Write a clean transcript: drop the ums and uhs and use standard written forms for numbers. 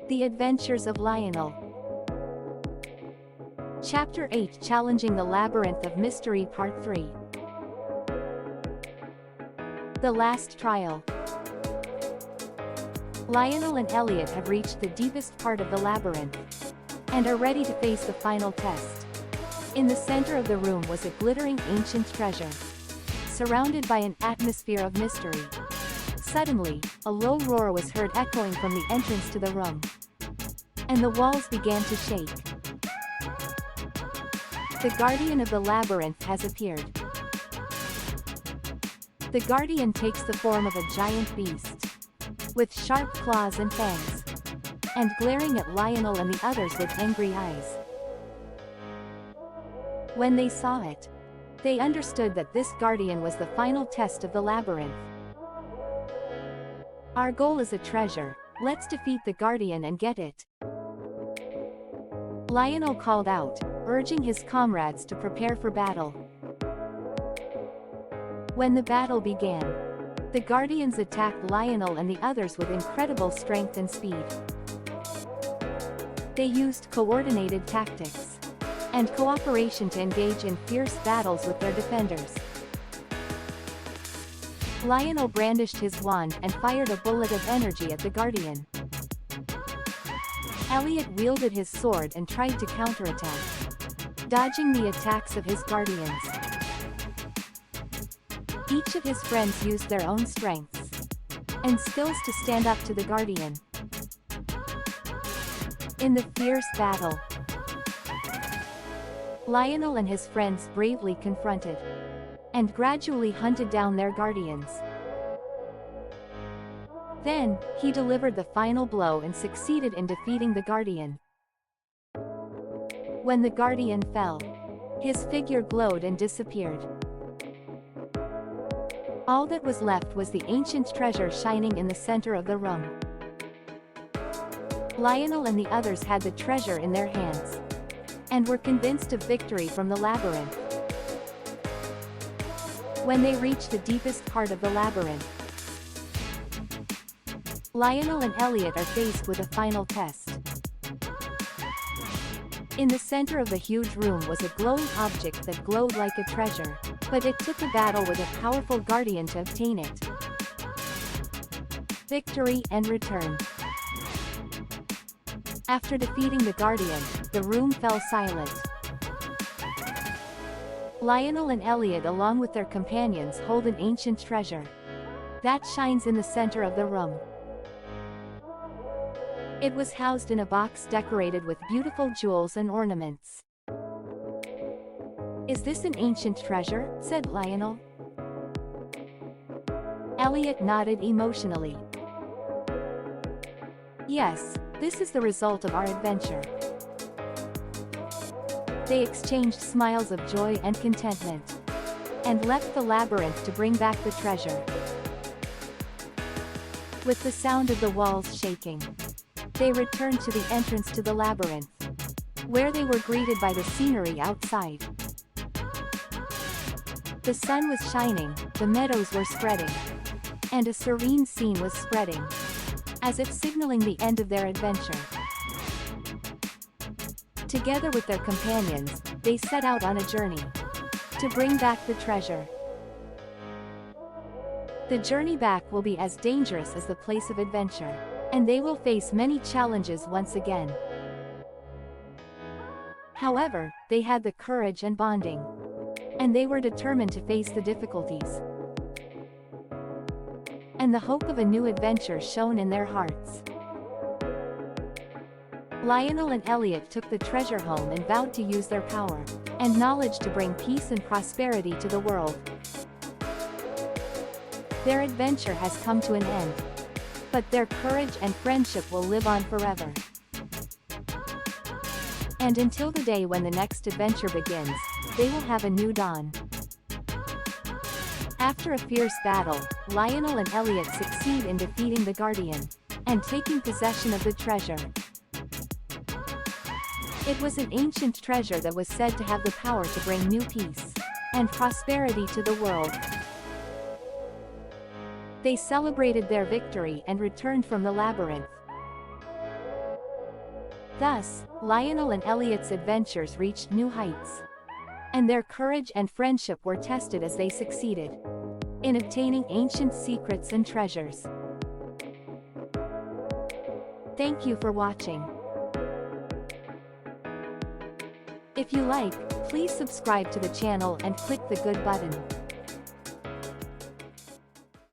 The Adventures of Lionel. Chapter 8, Challenging the Labyrinth of Mystery Part 3. The Last Trial. Lionel and Elliot have reached the deepest part of the labyrinth and are ready to face the final test. In the center of the room was a glittering ancient treasure, surrounded by an atmosphere of mystery. Suddenly, a low roar was heard echoing from the entrance to the room, and the walls began to shake. The guardian of the labyrinth has appeared. The guardian takes the form of a giant beast, with sharp claws and fangs, and glaring at Lionel and the others with angry eyes. When they saw it, they understood that this guardian was the final test of the labyrinth. Our goal is a treasure, let's defeat the guardian and get it. Lionel called out, urging his comrades to prepare for battle. When the battle began, the guardians attacked Lionel and the others with incredible strength and speed. They used coordinated tactics and cooperation to engage in fierce battles with their defenders. Lionel brandished his wand and fired a bullet of energy at the guardian. Elliot wielded his sword and tried to counterattack, dodging the attacks of his guardians. Each of his friends used their own strengths and skills to stand up to the guardian. In the fierce battle, Lionel and his friends bravely confronted and gradually hunted down their guardians. Then, he delivered the final blow and succeeded in defeating the guardian. When the guardian fell, his figure glowed and disappeared. All that was left was the ancient treasure shining in the center of the room. Lionel and the others had the treasure in their hands and were convinced of victory from the labyrinth. When they reached the deepest part of the labyrinth, Lionel and Elliot are faced with a final test. In the center of the huge room was a glowing object that glowed like a treasure, but it took a battle with a powerful guardian to obtain it. Victory and return. After defeating the guardian, the room fell silent. Lionel and Elliot along with their companions hold an ancient treasure that shines in the center of the room. It was housed in a box decorated with beautiful jewels and ornaments. "Is this an ancient treasure?" said Lionel. Elliot nodded emotionally. "Yes, this is the result of our adventure." They exchanged smiles of joy and contentment and left the labyrinth to bring back the treasure. With the sound of the walls shaking, they returned to the entrance to the labyrinth, where they were greeted by the scenery outside. The sun was shining, the meadows were spreading, and a serene scene was spreading, as if signaling the end of their adventure. Together with their companions, they set out on a journey to bring back the treasure. The journey back will be as dangerous as the place of adventure, and they will face many challenges once again. However, they had the courage and bonding, and they were determined to face the difficulties. And the hope of a new adventure shone in their hearts. Lionel and Elliot took the treasure home and vowed to use their power and knowledge to bring peace and prosperity to the world. Their adventure has come to an end, but their courage and friendship will live on forever. And until the day when the next adventure begins, they will have a new dawn. After a fierce battle, Lionel and Elliot succeed in defeating the guardian and taking possession of the treasure. It was an ancient treasure that was said to have the power to bring new peace and prosperity to the world. They celebrated their victory and returned from the labyrinth. Thus, Lionel and Elliot's adventures reached new heights. And their courage and friendship were tested as they succeeded in obtaining ancient secrets and treasures. Thank you for watching. If you like, please subscribe to the channel and click the good button.